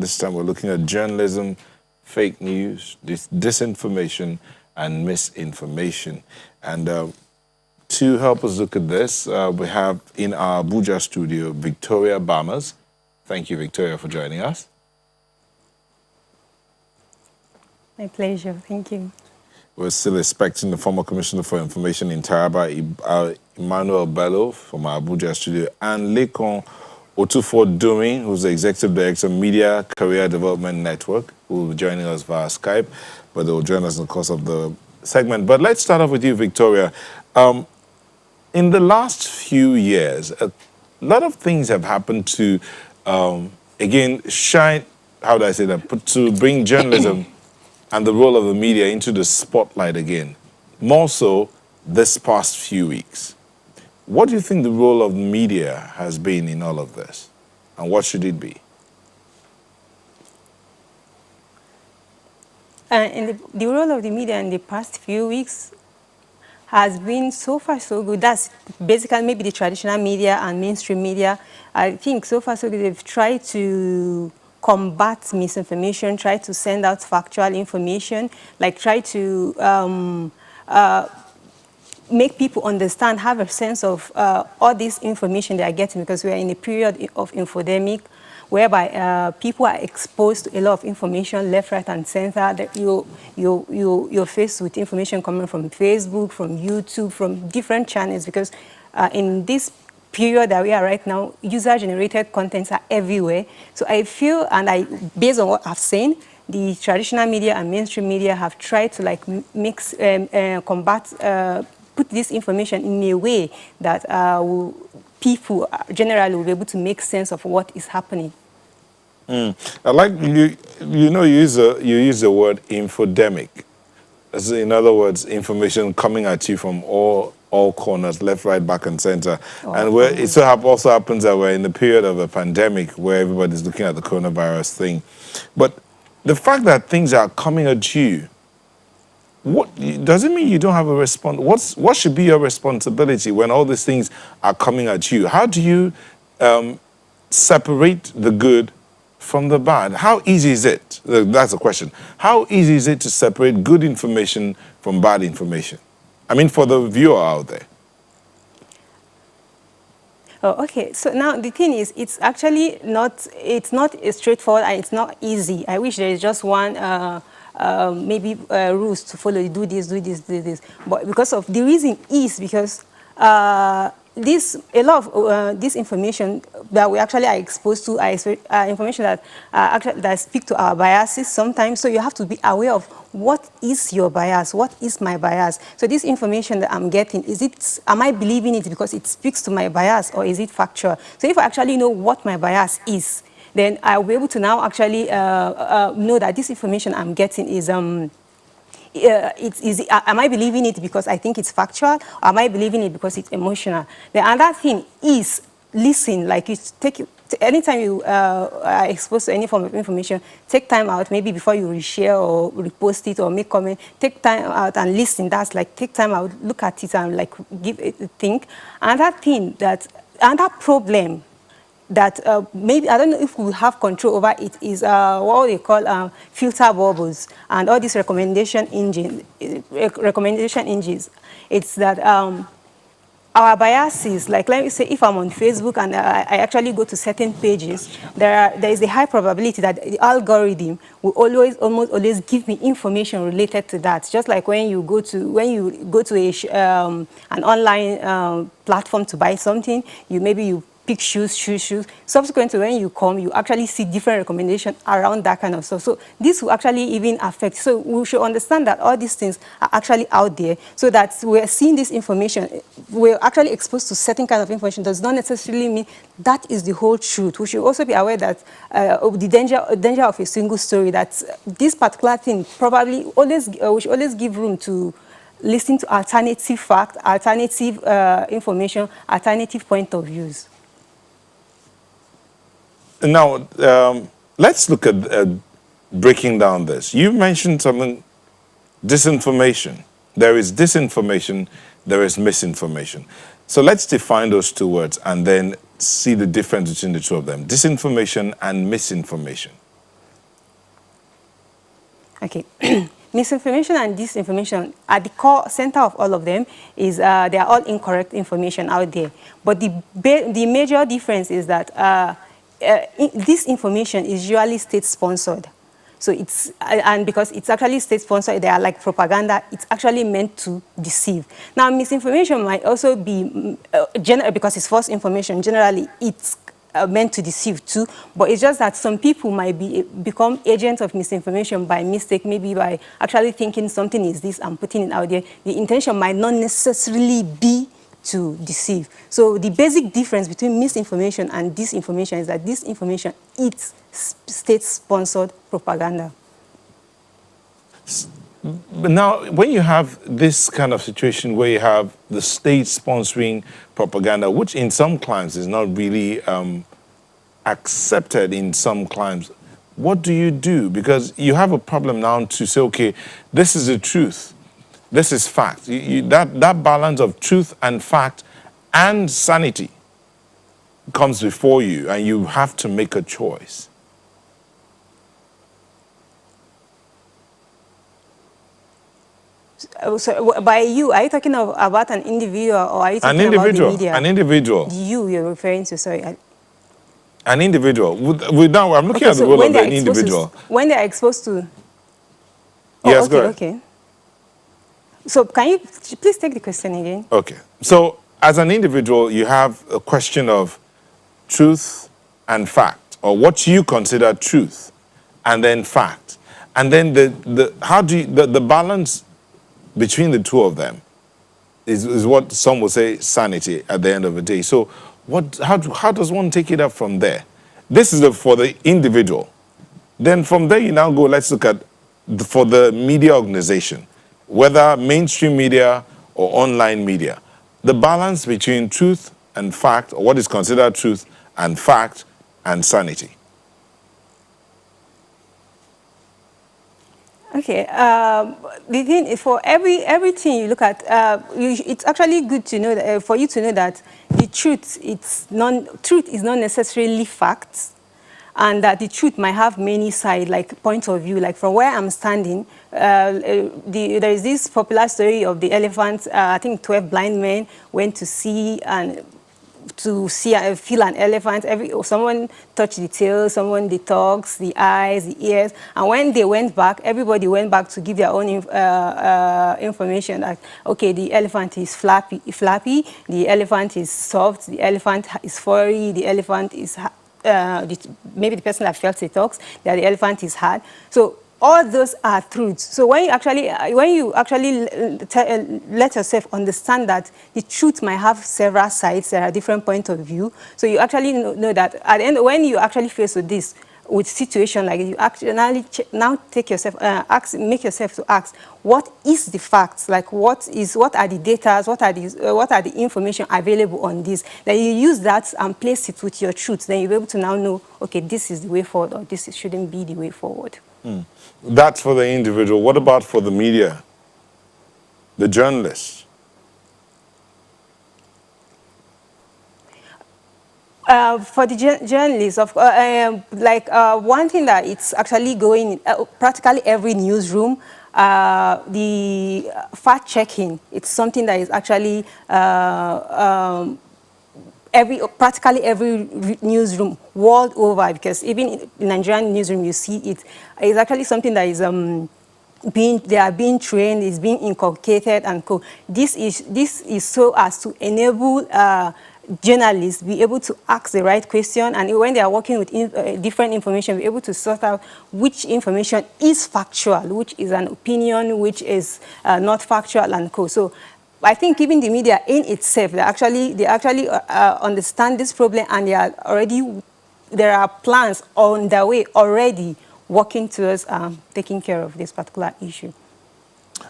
this time we're looking at journalism, fake news, disinformation, and misinformation. And to help us look at this, we have in our Abuja studio, Victoria Bamas. Thank you, Victoria, for joining us. My pleasure. Thank you. We're still expecting the former Commissioner for Information in Taraba, Emmanuel Bello, from our Abuja studio, and Lekon Otufo-Domi, who's the Executive Director of Media Career Development Network, who will be joining us via Skype, but they'll join us in the course of the segment. But let's start off with you, Victoria. In the last few years, a lot of things have happened to, again, shine, how do I say that, to bring journalism and the role of the media into the spotlight again, more so this past few weeks. What do you think the role of media has been in all of this, and what should it be? The role of the media in the past few weeks has been so far so good. That's basically maybe the traditional media and mainstream media. I think so far so good. They've tried to combat misinformation, try to send out factual information, like try to make people understand, have a sense of all this information they are getting, because we are in a period of infodemic whereby people are exposed to a lot of information left, right, and center. That you're faced with information coming from Facebook, from YouTube, from different channels, because in this period that we are right now, user-generated contents are everywhere. So I feel, and based on what I've seen, the traditional media and mainstream media have tried to like mix, combat, put this information in a way that people generally will be able to make sense of what is happening. I like you use the word infodemic. As in other words, information coming at you from all corners, left, right, back, and center. And where it also happens that we're in the period of a pandemic where everybody's looking at the coronavirus thing. But the fact that things are coming at you, what doesn't mean you don't have a response. What should be your responsibility when all these things are coming at you? How do you separate the good from the bad? How easy is it? That's the question. How easy is it to separate good information from bad information? I mean, for the viewer out there. Oh, okay. So now the thing is, it's actually not, it's not straightforward and it's not easy. I wish there is just one maybe rules to follow. Do this, do this, do this. But because of the reason is because a lot of this information that we actually are exposed to are information that actually that speak to our biases sometimes. So you have to be aware of what is your bias, what is my bias. So this information that I'm getting, am I believing it because it speaks to my bias, or is it factual? So if I actually know what my bias is, then I'll be able to now actually know that this information I'm getting is am I believing it because I think it's factual, or am I believing it because it's emotional? The other thing is listen. Like you anytime you are exposed to any form of information, take time out, maybe before you reshare or repost it or make comment, take time out and listen. That's like take time out, look at it and like give it a think. Another problem that maybe, I don't know if we have control over it, is what they call filter bubbles and all these recommendation engines. It's that our biases, like let me say, if I'm on Facebook and I actually go to certain pages, there is a high probability that the algorithm will almost always give me information related to that. Just like when you go to an online platform to buy something, you pick shoes. Subsequently, when you come, you actually see different recommendations around that kind of stuff. So this will actually even affect. So we should understand that all these things are actually out there, so that we're seeing this information, we're actually exposed to certain kind of information does not necessarily mean that is the whole truth. We should also be aware that of the danger of a single story, that this particular thing probably we should always give room to listen to alternative fact, alternative information, alternative point of views. Now, let's look at breaking down this. You mentioned something, disinformation. There is disinformation, there is misinformation. So let's define those two words and then see the difference between the two of them. Disinformation and misinformation. Okay. Misinformation and disinformation, at the core center of all of them, is they are all incorrect information out there. But the major difference is that this information is usually state-sponsored. So it's, and because it's actually state-sponsored, they are like propaganda, it's actually meant to deceive. Now, misinformation might also be, because it's false information, generally it's meant to deceive too, but it's just that some people might become agents of misinformation by mistake, maybe by actually thinking something is this and putting it out there. The intention might not necessarily be to deceive. So the basic difference between misinformation and disinformation is that disinformation is state-sponsored propaganda. But now, when you have this kind of situation where you have the state sponsoring propaganda, which in some climes is not really accepted in some climes, what do you do? Because you have a problem now to say, okay, this is the truth, this is fact. That balance of truth and fact and sanity comes before you, and you have to make a choice. So by you, are you talking about an individual, or are you An talking about the individual, media? an individual. You're referring to, sorry. An individual. Now, I'm looking Okay, at the so role when of they're an exposed individual. to, when they're exposed to, oh, Yes, go okay, ahead. okay. So can you please take the question again? Okay. So, as an individual, you have a question of truth and fact, or what you consider truth, and then fact. And then the balance between the two of them is what some will say sanity at the end of the day. So how does one take it up from there? This is for the individual. Then from there you now go, let's look at for the media organization, whether mainstream media or online media. The balance between truth and fact, or what is considered truth and fact and sanity. Okay. The thing is, for everything you look at, it's actually good to know that, for you to know that the truth, truth is not necessarily facts, and that the truth might have many sides, like points of view. Like from where I'm standing, there is this popular story of the elephant. I think 12 blind men went to see and feel an elephant. Someone touched the tail, someone the tongues, the eyes, the ears, and when they went back, everybody went back to give their own information. Like, okay, the elephant is flappy, the elephant is soft, the elephant is furry, the elephant is maybe the person that felt it talks, that the elephant is hard. So all those are truths. So when you actually let yourself understand that the truth might have several sides, there are different points of view. So you actually know that at the end, when you actually face with this, with situation like you actually now take yourself, make yourself to ask, what is the facts? Like what are the data? What are the information available on this? Then you use that and place it with your truth. Then you'll be able to now know, okay, this is the way forward, or this shouldn't be the way forward. That's for the individual. What about for the media, the journalists? For the journalists, one thing that it's actually going practically every newsroom, the fact checking. It's something that is actually practically every newsroom world over, because even in Nigerian newsroom you see it. It's actually something that is they are being trained, is being inculcated, and this is so as to enable journalists be able to ask the right question, and when they are working with different information, be able to sort out which information is factual, which is an opinion, which is not factual, and So I think even the media in itself, they actually understand this problem, and there are plans on their way already working towards taking care of this particular issue.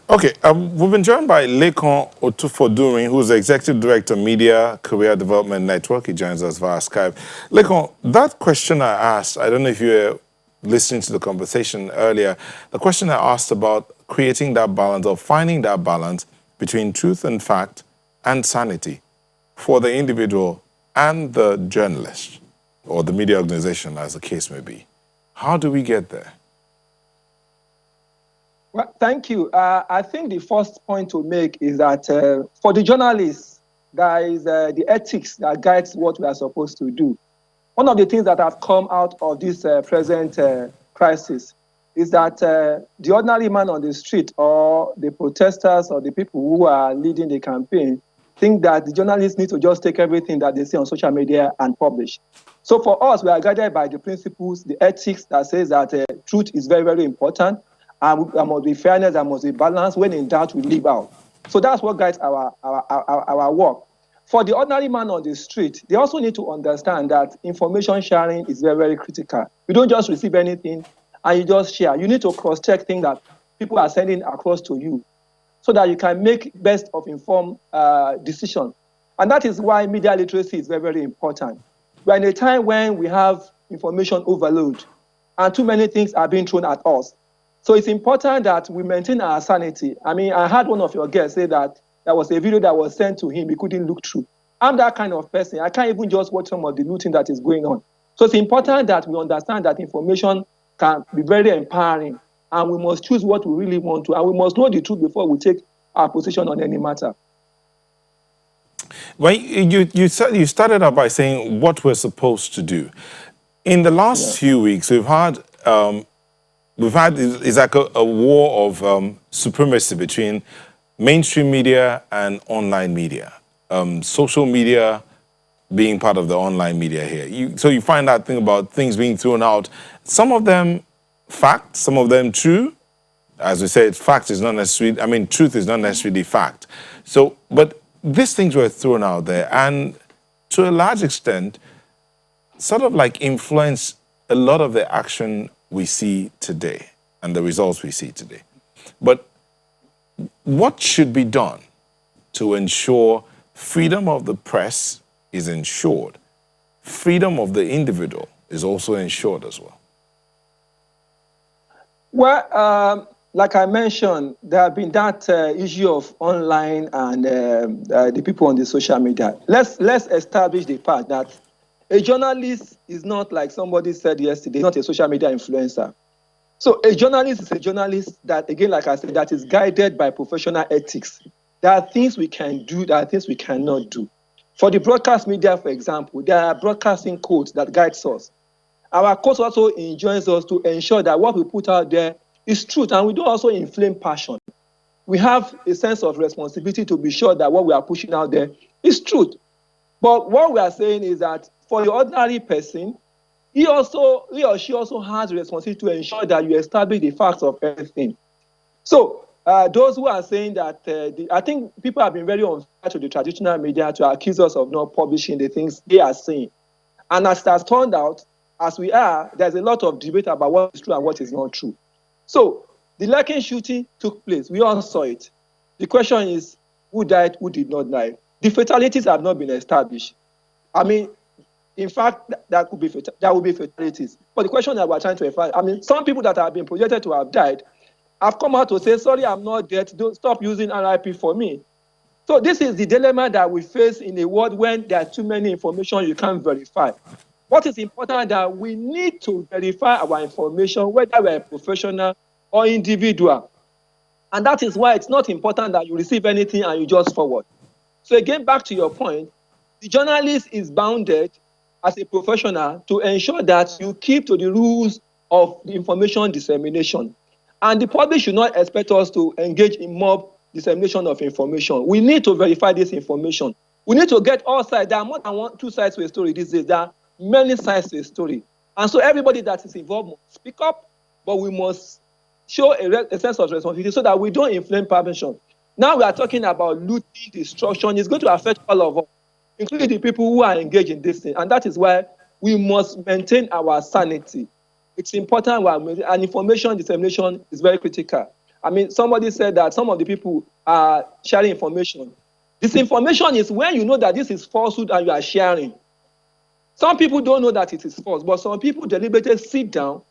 Okay, we've been joined by Lekon Otufodurin, who's the Executive Director, Media Career Development Network. He joins us via Skype. Lekon, that question I asked, I don't know if you were listening to the conversation earlier, the question I asked about creating that balance, or finding that balance between truth and fact and sanity for the individual and the journalist, or the media organization, as the case may be. How do we get there? Well, thank you. I think the first point to make is that for the journalists, there is the ethics that guides what we are supposed to do. One of the things that have come out of this present crisis is that the ordinary man on the street or the protesters or the people who are leading the campaign think that the journalists need to just take everything that they see on social media and publish. So for us, we are guided by the principles, the ethics that says that truth is very, very important, and there must be fairness, there must be balance. When in doubt, we leave out. So that's what guides our work. For the ordinary man on the street, they also need to understand that information sharing is very, very critical. You don't just receive anything and you just share. You need to cross-check things that people are sending across to you so that you can make best of informed decision. And that is why media literacy is very, very important. We're in a time when we have information overload and too many things are being thrown at us. So it's important that we maintain our sanity. I mean, I had one of your guests say that there was a video that was sent to him, he couldn't look through. I'm that kind of person. I can't even just watch some of the looting that is going on. So it's important that we understand that information can be very empowering, and we must choose what we really want to, and we must know the truth before we take our position on any matter. Well, you started out by saying what we're supposed to do. In the last few weeks, we've had it's like a war of supremacy between mainstream media and online media. Social media being part of the online media here. So you find that thing about things being thrown out. Some of them fact, some of them true. As we said, fact is not necessarily, I mean, truth is not necessarily fact. So, but these things were thrown out there and to a large extent, sort of like influence a lot of the action we see today and the results we see today. But what should be done to ensure freedom of the press is ensured? Freedom of the individual is also ensured as well. Well, like I mentioned, there have been that issue of online and the people on the social media. Let's establish the fact that a journalist is not, like somebody said yesterday, not a social media influencer. So a journalist is a journalist that, again, like I said, that is guided by professional ethics. There are things we can do, there are things we cannot do. For the broadcast media, for example, there are broadcasting codes that guides us. Our codes also enjoins us to ensure that what we put out there is truth, and we don't also inflame passion. We have a sense of responsibility to be sure that what we are pushing out there is truth. But what we are saying is that for the ordinary person, he or she also has a responsibility to ensure that you establish the facts of everything. So those who are saying that, I think people have been very unfair to the traditional media to accuse us of not publishing the things they are saying. And as it has turned out, as we are, there's a lot of debate about what is true and what is not true. So the Larkin shooting took place. We all saw it. The question is, who died, who did not die? The fatalities have not been established. I mean, in fact, that would be fatalities. But the question that we're trying to find, I mean, some people that have been projected to have died have come out to say, sorry, I'm not dead. Don't stop using RIP for me. So this is the dilemma that we face in a world when there are too many information you can't verify. What is important that we need to verify our information, whether we're a professional or individual. And that is why it's not important that you receive anything and you just forward. So again, back to your point, the journalist is bounded as a professional to ensure that you keep to the rules of the information dissemination. And the public should not expect us to engage in mob dissemination of information. We need to verify this information. We need to get all sides. There are more than two sides to a story these days. There are many sides to a story. And so everybody that is involved must speak up, but we must show a sense of responsibility so that we don't inflame perception. Now we are talking about looting, destruction. It's going to affect all of us, including the people who are engaged in this thing. And that is why we must maintain our sanity. It's important, and information dissemination is very critical. I mean, somebody said that some of the people are sharing information. Disinformation is when you know that this is falsehood and you are sharing. Some people don't know that it is false, but some people deliberately sit down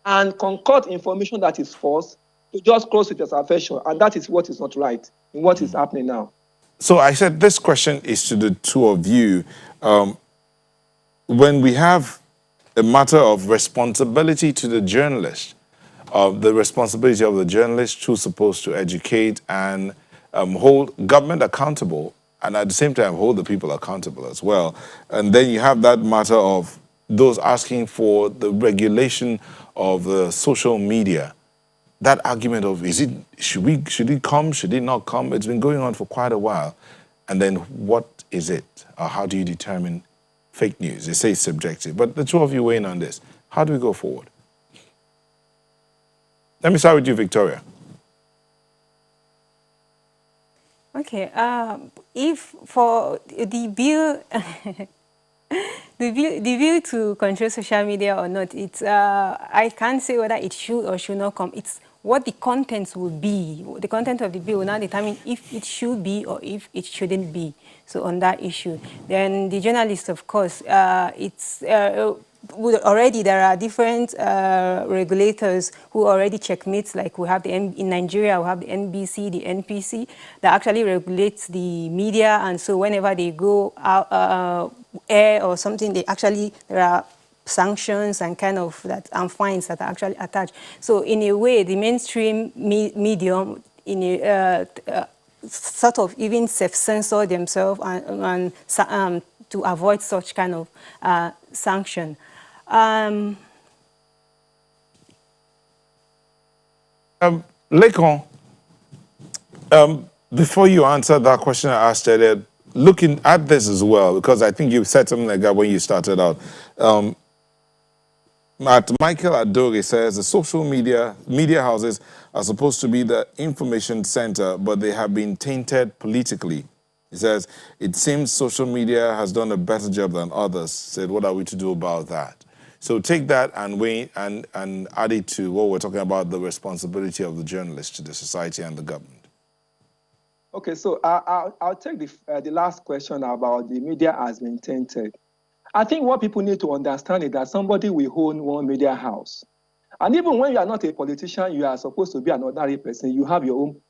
and concoct information that is false to just cross with your affection. And that is what is not right in what is happening now. So I said this question is to the two of you. When we have a matter of responsibility to the journalist, the responsibility of the journalist who's supposed to educate and hold government accountable, and at the same time hold the people accountable as well. And then you have that matter of those asking for the regulation of the social media. That argument of should it come, should it not come? It's been going on for quite a while. And then what is it? Or how do you determine fake news? They say it's subjective, but the two of you weigh in on this. How do we go forward? Let me start with you, Victoria. Okay. If for the bill, the bill to control social media or not, it's I can't say whether it should or should not come. It's what the contents will be. The content of the bill will now determine if it should be or if it shouldn't be. So on that issue, then the journalist, of course, already there are different regulators who already checkmates, like we have in Nigeria, we have the NBC, the NPC, that actually regulates the media, and so whenever they go out, air or something, there are sanctions and kind of that and fines that are actually attached. So in a way, the mainstream medium in a sort of even self-censor themselves and to avoid such kind of sanction. Lekon, before you answer that question I asked earlier, looking at this as well, because I think you said something like that when you started out. Michael Adore says the social media houses are supposed to be the information center, but they have been tainted politically. He says, it seems social media has done a better job than others. Said, what are we to do about that? So take that and add it to what we're talking about, the responsibility of the journalist to the society and the government. Okay, so I'll take the last question about the media has been tainted. I think what people need to understand is that somebody will own one media house. And even when you are not a politician, you are supposed to be an ordinary person. You have your own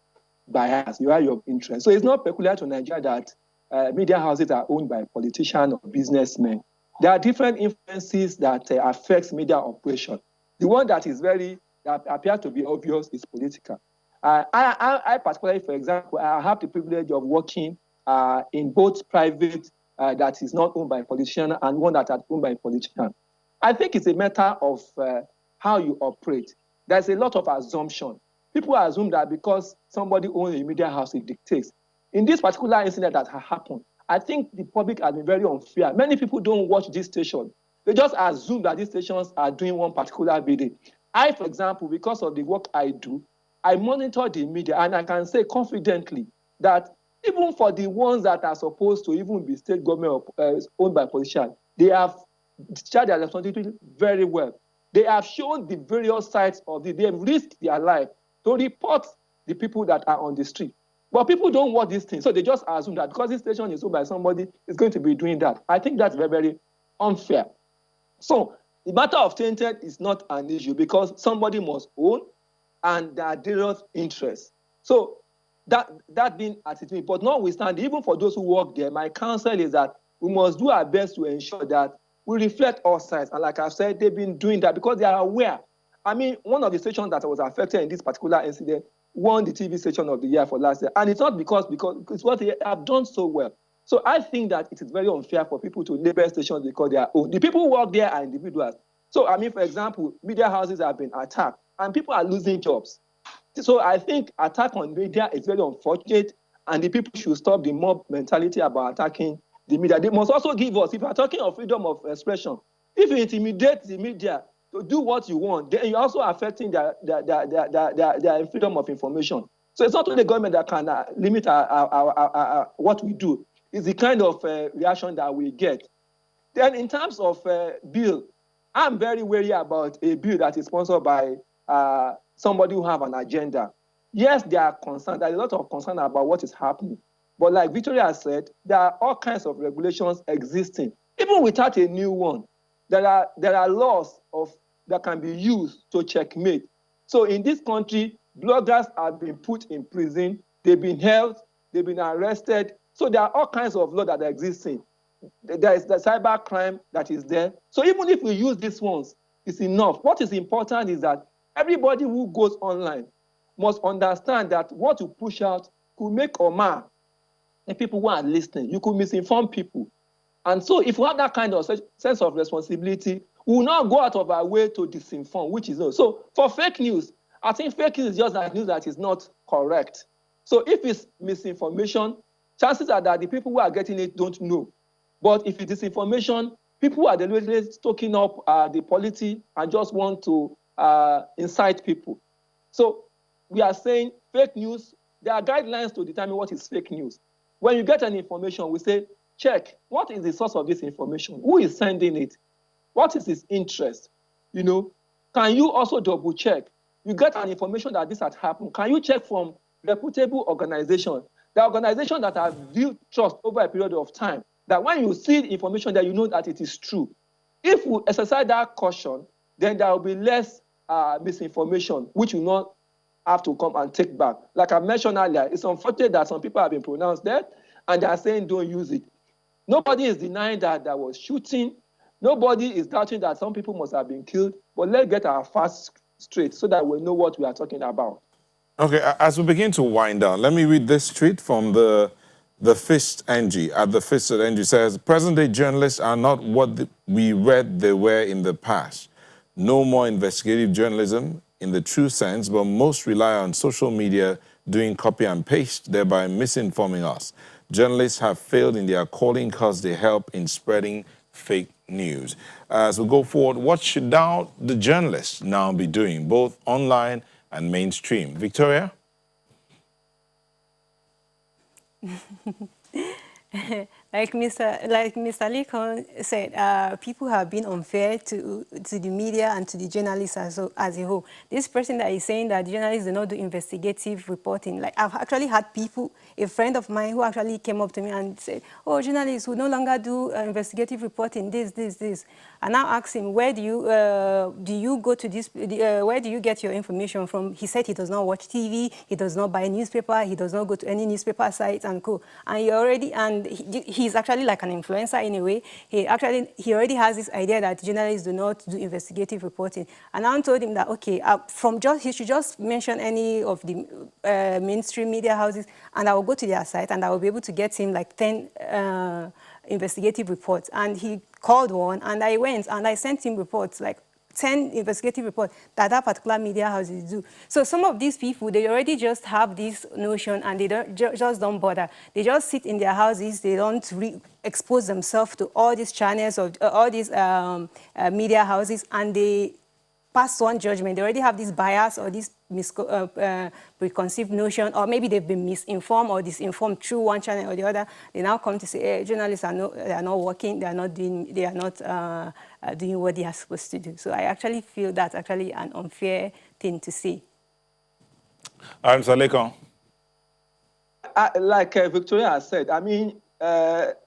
bias, you have your interest. So it's not peculiar to Nigeria that media houses are owned by politicians or businessmen. There are different influences that affects media operation. The one that appears to be obvious is political. I particularly, for example, I have the privilege of working in both private that is not owned by a politician and one that is owned by a politician. I think it's a matter of how you operate. There's a lot of assumption. People assume that because somebody owns a media house, it dictates. In this particular incident that has happened, I think the public has been very unfair. Many people don't watch this station. They just assume that these stations are doing one particular bidding. I, for example, because of the work I do, I monitor the media, and I can say confidently that even for the ones that are supposed to even be state government owned by politicians, they have discharged their responsibility very well. They have shown the various sides of it. They have risked their life to report the people that are on the street. But people don't watch these things, so they just assume that because this station is owned by somebody, it's going to be doing that. I think that's very, very unfair. So the matter of tainted is not an issue because somebody must own and there are various interests. So that being as it may, but notwithstanding, even for those who work there, my counsel is that we must do our best to ensure that we reflect all sides. And like I've said, they've been doing that because they are aware. I mean, one of the stations that was affected in this particular incident won the TV station of the year for last year. And it's not because it's what they have done so well. So I think that it is very unfair for people to label stations because they are own. The people who work there are individuals. So, I mean, for example, media houses have been attacked and people are losing jobs. So I think attack on media is very unfortunate, and the people should stop the mob mentality about attacking the media. They must also give us, if you're talking of freedom of expression, if you intimidate the media to do what you want, then you're also affecting their freedom of information. So it's not only the government that can limit what we do. It's the kind of reaction that we get. Then in terms of bill, I'm very wary about a bill that is sponsored by somebody who have an agenda. Yes, there are concerns. There's a lot of concern about what is happening. But like Victoria said, there are all kinds of regulations existing. Even without a new one, there are laws that can be used to checkmate. So in this country, bloggers have been put in prison, they've been held, they've been arrested. So there are all kinds of laws that are existing. There is the cyber crime that is there. So even if we use these ones, it's enough. What is important is that everybody who goes online must understand that what you push out could make or mar the people who are listening. You could misinform people. And so if we have that kind of sense of responsibility, we will not go out of our way to disinform, which is no. So for fake news, I think fake news is just that news that is not correct. So if it's misinformation, chances are that the people who are getting it don't know. But if it's disinformation, people who are deliberately stoking up the polity and just want to incite people. So we are saying fake news, there are guidelines to determine what is fake news. When you get an information, we say, check, what is the source of this information? Who is sending it? What is his interest? You know, can you also double check? You get an information that this had happened. Can you check from reputable organization, the organization that have built trust over a period of time, that when you see the information that you know that it is true? If we exercise that caution, then there will be less misinformation, which will not have to come and take back. Like I mentioned earlier, it's unfortunate that some people have been pronounced dead and they are saying don't use it. Nobody is denying that there was shooting. Nobody is doubting that some people must have been killed. But let's get our facts straight so that we know what we are talking about. Okay, as we begin to wind down, let me read this tweet from the Fist NG. At the Fist at NG says, present-day journalists are not what we read they were in the past. No more investigative journalism in the true sense, but most rely on social media doing copy and paste, thereby misinforming us. Journalists have failed in their calling because they help in spreading fake news. As we go forward, what should now the journalists now be doing, both online and mainstream? Victoria? Like Mr. Lincoln said, people have been unfair to the media and to the journalists as a whole. This person that is saying that journalists do not do investigative reporting, like I've actually had people, a friend of mine who actually came up to me and said, oh, journalists who no longer do investigative reporting, this. And I asked him, where do you go to this, where do you get your information from? He said he does not watch TV, he does not buy newspaper, he does not go to any newspaper sites and co. And he's actually like an influencer in a way. He already has this idea that journalists do not do investigative reporting. And I told him that, okay, he should just mention any of the mainstream media houses and I will go to their site and I will be able to get him like 10 investigative reports. And he called one and I went and I sent him reports, like 10 investigative reports that particular media houses do. So some of these people, they already just have this notion and they just don't bother. They just sit in their houses, they don't expose themselves to all these channels of all these media houses, and they pass on judgment. They already have this bias or this preconceived notion, or maybe they've been misinformed or disinformed through one channel or the other. They now come to say, hey, journalists are not working, they are not doing what they are supposed to do. So I actually feel that's actually an unfair thing to say. I'm Salekon. Like Victoria has said, I mean,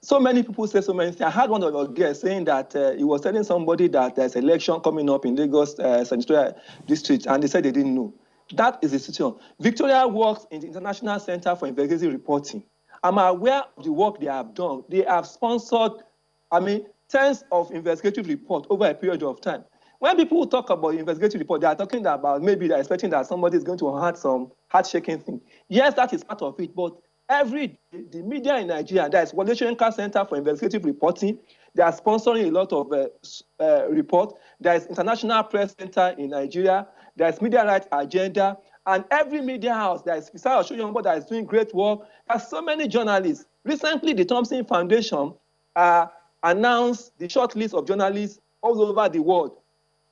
so many people say so many things. I had one of your guests saying that he was telling somebody that there's an election coming up in Lagos Senatorial District, and they said they didn't know. That is the situation. Victoria works in the International Center for Investigative Reporting. I'm aware of the work they have done. They have sponsored, tens of investigative reports over a period of time. When people talk about investigative report, they are talking about maybe they're expecting that somebody is going to have some heart-shaking thing. Yes, that is part of it, but every day, the media in Nigeria, there is Wole Soyinka Center for Investigative Reporting. They are sponsoring a lot of reports. There is International Press Center in Nigeria. There is Media Rights Agenda. And every media house, there is Fisaya Oshoyombo that is doing great work. There are so many journalists. Recently, the Thompson Foundation announced the short list of journalists all over the world.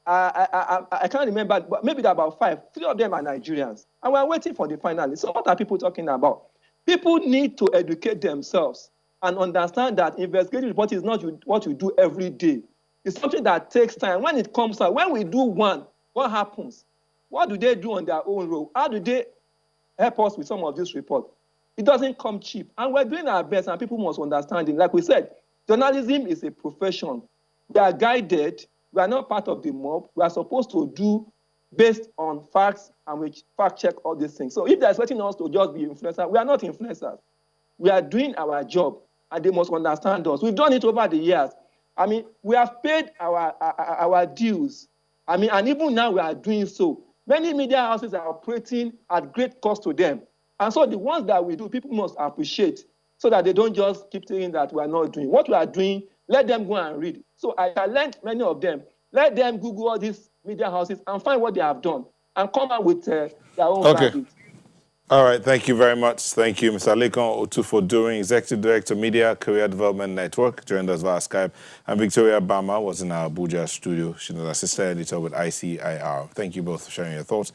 I can't remember, but maybe there are about 5. 3 of them are Nigerians. And we're waiting for the finalists. So what are people talking about? People need to educate themselves and understand that investigative reporting is not what you do every day. It's something that takes time. When it comes out, when we do one, what happens? What do they do on their own role? How do they help us with some of this report? It doesn't come cheap. And we're doing our best, and people must understand it. Like we said, journalism is a profession. We are guided. We are not part of the mob. We are supposed to do based on facts, and we fact check all these things. So if they're expecting us to just be influencers, we are not influencers. We are doing our job, and they must understand us. We've done it over the years. We have paid our dues. And even now we are doing so. Many media houses are operating at great cost to them. And so the ones that we do, people must appreciate so that they don't just keep saying that we are not doing. What we are doing, let them go and read. So I challenge many of them. Let them Google all these media houses and find what they have done and come out with their own Okay. verdict. All right, thank you very much. Thank you, Mr. Lekon Otufo-Doing, Executive Director, Media Career Development Network, joined us via Skype. And Victoria Bama was in our Abuja studio. She's an assistant editor with ICIR. Thank you both for sharing your thoughts.